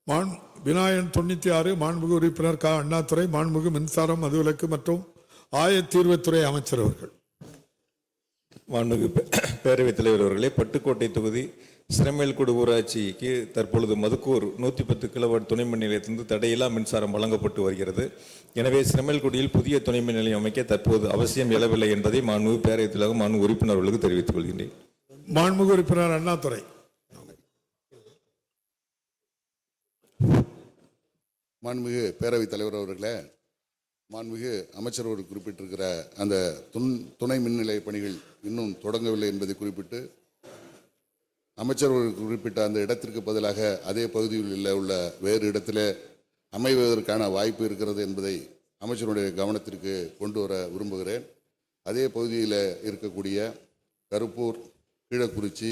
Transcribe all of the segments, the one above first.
விநாயகன் 96 மாண்புமிகு உறுப்பினர் க. அண்ணாதுரை, மாண்புமிகு மின்சாரம், மதுவிலக்கு மற்றும் ஆயத்தீர்வுத்துறை அமைச்சர் அவர்கள். மாண்புமிகு பேரவைத் தலைவர் அவர்களே, பட்டுக்கோட்டை தொகுதி சிறமேல்குடு ஊராட்சிக்கு தற்பொழுது மதுக்கூர் 110 கிலோவாட் துணை மின் நிலையத்திலிருந்து தடையில்லா மின்சாரம் வழங்கப்பட்டு வருகிறது. எனவே சிறமேல்குடியில் புதிய துணை மின் நிலையம் அமைக்க தற்போது அவசியம் எழவில்லை என்பதை மாண்புமிகு பேரவைத் தலைவர் மாண்புமிகு உறுப்பினர்களுக்கு தெரிவித்துக் கொள்கின்றேன். மாண்புமிகு உறுப்பினர் அண்ணாதுரை. மாண்புமிகு பேரவைத் தலைவர் அவர்களே, மாண்புமிகு அமைச்சர் அவர்கள் குறிப்பிட்டிருக்கிற அந்த துணை மின் நிலைய பணிகள் இன்னும் தொடங்கவில்லை என்பதை குறிப்பிட்டு, அமைச்சர் அவர்கள் குறிப்பிட்ட அந்த இடத்திற்கு பதிலாக அதே பகுதியில் உள்ள வேறு இடத்திலே அமைவதற்கான வாய்ப்பு இருக்கிறது என்பதை அமைச்சருடைய கவனத்திற்கு கொண்டு வர விரும்புகிறேன். அதே பகுதியில் இருக்கக்கூடிய கருப்பூர், கீழக்குறிச்சி,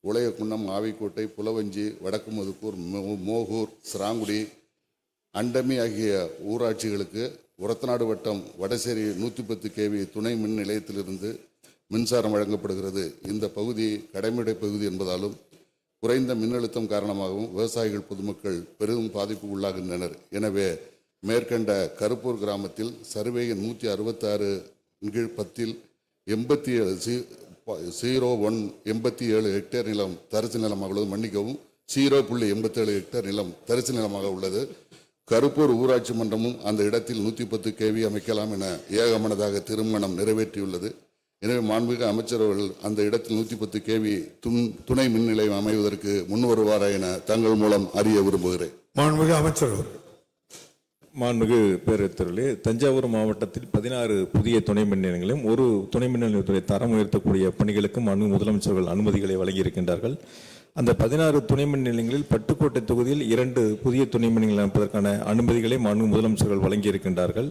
உளையக்குன்னம், ஆவிக்கோட்டை, புலவஞ்சி, வடக்கு மதுக்கூர், மோகூர், சிராங்குடி, அண்டமி ஆகிய ஊராட்சிகளுக்கு உரத்தநாடு வட்டம் வடசேரி 110 kV துணை மின் நிலையத்திலிருந்து மின்சாரம் வழங்கப்படுகிறது. இந்த பகுதி கடைமடை பகுதி என்பதாலும் குறைந்த மின்னழுத்தம் காரணமாகவும் விவசாயிகள், பொதுமக்கள் பெரிதும் பாதிப்பு உள்ளாகின்றனர். எனவே மேற்கண்ட கருப்பூர் கிராமத்தில் சர்வே எண் 166/10 87 ஹெக்டேர் நிலம் தரிசு நிலமாக உள்ளது. மன்னிக்கவும், 0.87 ஹெக்டேர் நிலம் தரிசு நிலமாக உள்ளது. கருப்பூர் ஊராட்சி மன்றமும் அந்த இடத்தில் 110 kV அமைக்கலாம் என ஏகமனதாக தீர்மானம் நிறைவேற்றியுள்ளது. எனவே மாண்புமிகு அமைச்சர் அவர்கள் அந்த இடத்தில் 110 kV துணை மின் நிலையம் அமைவதற்கு முன் வருவாரா என தங்கள் மூலம் அறிய விரும்புகிறேன். மாண்புமிகு அமைச்சர் அவர்கள். மாண்புமிகு பேரவைத் தலைவர்களே, தஞ்சாவூர் மாவட்டத்தில் 16 புதிய துணை மின் நிலையங்களையும் ஒரு துணை மின் நிலையத்துறை தரம் உயர்த்தக்கூடிய பணிகளுக்கும் மாண்புமிகு முதலமைச்சர்கள் அனுமதிகளை வழங்கியிருக்கின்றார்கள். அந்த 16 துணை மின் நிலையங்களில் பட்டுக்கோட்டை தொகுதியில் 2 புதிய துணை மின் நிலையங்கள் அமைப்பதற்கான அனுமதிகளை மாண்புமிகு முதலமைச்சர்கள் வழங்கியிருக்கின்றார்கள்.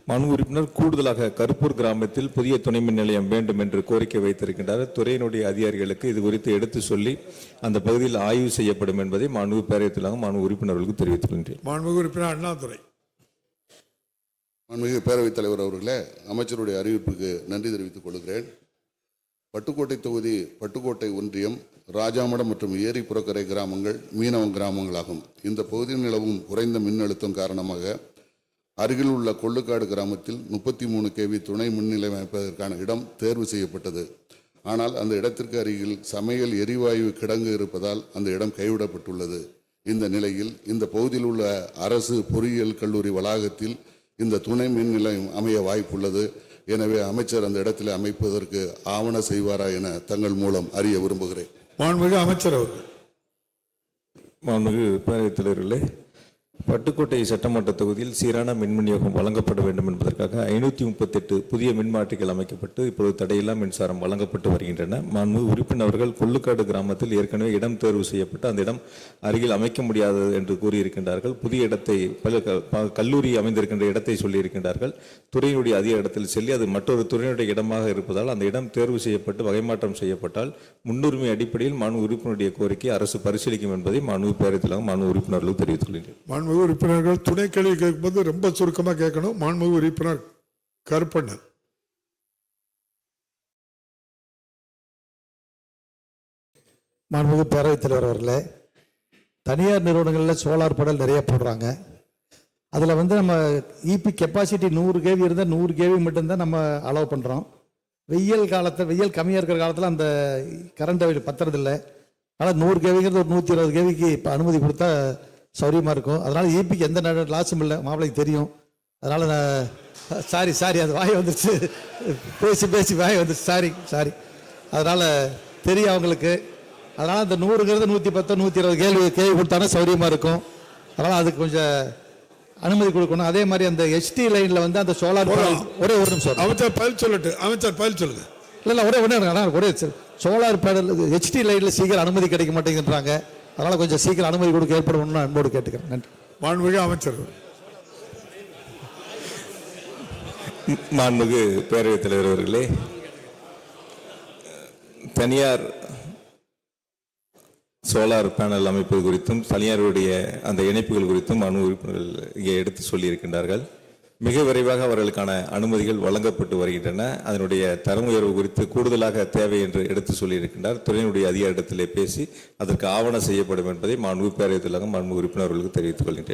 மாண்புமிகு உறுப்பினர் கூடுதலாக கருப்பூர் கிராமத்தில் புதிய துணை மின் நிலையம் வேண்டும் என்று கோரிக்கை வைத்திருக்கின்றார். துறையினுடைய அதிகாரிகளுக்கு இது குறித்து எடுத்து சொல்லி அந்த பகுதியில் ஆய்வு செய்யப்படும் என்பதை மாண்புமிகு பேரவைத் தலைவர் மாண்புமிகு உறுப்பினர்களுக்கு தெரிவித்துக் கொள்கிறேன். மாண்புமிகு உறுப்பினர் அண்ணாதுரை. மாண்புமிகு பேரவைத் தலைவர் அவர்களே, அமைச்சருடைய அறிவிப்புக்கு நன்றி தெரிவித்துக் கொள்கிறேன். பட்டுக்கோட்டை தொகுதி பட்டுக்கோட்டை ஒன்றியம், ராஜாமடம் மற்றும் ஏரி புறக்கரை கிராமங்கள் மீனவ கிராமங்களாகும். இந்த பகுதியில் நிலவும் குறைந்த மின்னழுத்தம் காரணமாக அருகில் உள்ள கொள்ளுக்காடு கிராமத்தில் 33 kV துணை மின் நிலையம் அமைப்பதற்கான இடம் தேர்வு செய்யப்பட்டது. ஆனால் அந்த இடத்திற்கு அருகில் சமையல் எரிவாயு கிடங்கு இருப்பதால் அந்த இடம் கைவிடப்பட்டுள்ளது. இந்த நிலையில் இந்த பகுதியில் உள்ள அரசு பொறியியல் கல்லூரி வளாகத்தில் இந்த துணை மின் நிலையம் அமைய வாய்ப்புள்ளது. எனவே அமைச்சர் அந்த இடத்தில் அமைப்பதற்கு ஆவண செய்வாரா என தங்கள் மூலம் அறிய விரும்புகிறேன். மாண்புமிகு அமைச்சர் அவர்கள். மாண்புமிகு பேரவைத் தலைவர்களே, பட்டுக்கோட்டை சட்டமன்ற தொகுதியில் சீரான மின் விநியோகம் வழங்கப்பட வேண்டும் என்பதற்காக 538 புதிய மின்மாற்றிகள் அமைக்கப்பட்டு இப்பொழுது தடையில்லா மின்சாரம் வழங்கப்பட்டு வருகின்றன. மாண்புமிகு உறுப்பினர்கள் கொள்ளுக்காடு கிராமத்தில் ஏற்கனவே இடம் தேர்வு செய்யப்பட்டு அந்த இடம் அருகில் அமைக்க முடியாது என்று கூறியிருக்கின்றார்கள். புதிய இடத்தை கல்லூரி அமைந்திருக்கின்ற இடத்தை சொல்லியிருக்கின்றார்கள். துறையினுடைய அதிக இடத்தில் செல்லி அது மற்றொரு துறையினுடைய இடமாக இருப்பதால் அந்த இடம் தேர்வு செய்யப்பட்டு வகைமாற்றம் செய்யப்பட்டால் முன்னுரிமை அடிப்படையில் மாண்புமிகு உறுப்பினருடைய கோரிக்கை அரசு பரிசீலிக்கும் என்பதை மாண்புமிகு பேரவைத் தலைவர் மாண்புமிகு உறுப்பினர்களுக்கு தெரிவித்துக் கொள்கிறேன். மாண்புமிகு உறுப்பினர்கள் துணை கேள்வி கேட்கும்போது ரொம்ப சுருக்கமாக கேட்கணும். மாண்புமிகு உறுப்பினர் கருப்பண்ணன். மாண்புமிகு பேரவைத் தலைவர் அவர்களே, தனியார் நிறுவனங்களில் சோலார் பேனல் நிறைய போடுறாங்க. அதில் நம்ம இபி கெப்பாசிட்டி 100 kV இருந்தால் 100 kV மட்டும்தான் நம்ம அலோவ் பண்ணுறோம். வெயில் கம்மியாக இருக்கிற காலத்தில் அந்த கரண்ட் பத்துறதில்லை. ஆனால் 100 kVங்கிறது ஒரு 120 kVக்கு இப்போ அனுமதி கொடுத்தா சௌரியமாக இருக்கும். அதனால் இபிக்கு எந்த லாஸும் இல்லை, மாப்பிள்ளைக்கு தெரியும். அதனால் நான் சாரி அது வாய் வந்துருச்சு, பேசி வாய் வந்துருச்சு, சாரி அதனால் தெரியும் அவங்களுக்கு. அதனால் அந்த 100ங்கிறது 110 120 கேள்வி கொடுத்தானா சௌரியமாக இருக்கும். அதனால் அதுக்கு கொஞ்சம் அனுமதி கொடுக்கணும். அதே மாதிரி அந்த HT லைனில் அந்த சோலார் ஒரே ஒரு நிமிஷம் அமைச்சர் பதில் சொல்லுங்க. இல்லை ஒரே சோலார் பேனல் HT லைனில் சீக்கிரம் அனுமதி கிடைக்க மாட்டேங்குன்றாங்க. அதனால் கொஞ்சம் சீக்கிரம் அனுமதி கொடுக்க ஏற்படும் அன்போடு கேட்டுக்கிறேன். நன்றி. மாண்புமிகு அமைச்சர். மாண்புமிகு பேரவைத் தலைவர் அவர்களே, தனியார் சோலார் பேனல் அமைப்பது குறித்தும் தனியாருடைய அந்த இணைப்புகள் குறித்தும் மாண்புமிகு உறுப்பினர்கள் இங்கே எடுத்து சொல்லியிருக்கின்றார்கள். மிக விரைவாக அவர்களுக்கான அனுமதிகள் வழங்கப்பட்டு வருகின்றன. அதனுடைய தரம் உயர்வு குறித்து கூடுதலாக தேவை என்று எடுத்து சொல்லியிருக்கின்றார். துறையினுடைய அதிகாரிடத்திலே பேசி அதற்கு ஆவணம் செய்யப்படும் என்பதை மாண்புமிகு பேரவைத் தலைவர் மாண்புமிகு உறுப்பினர்களுக்கு தெரிவித்துக் கொள்கின்றேன்.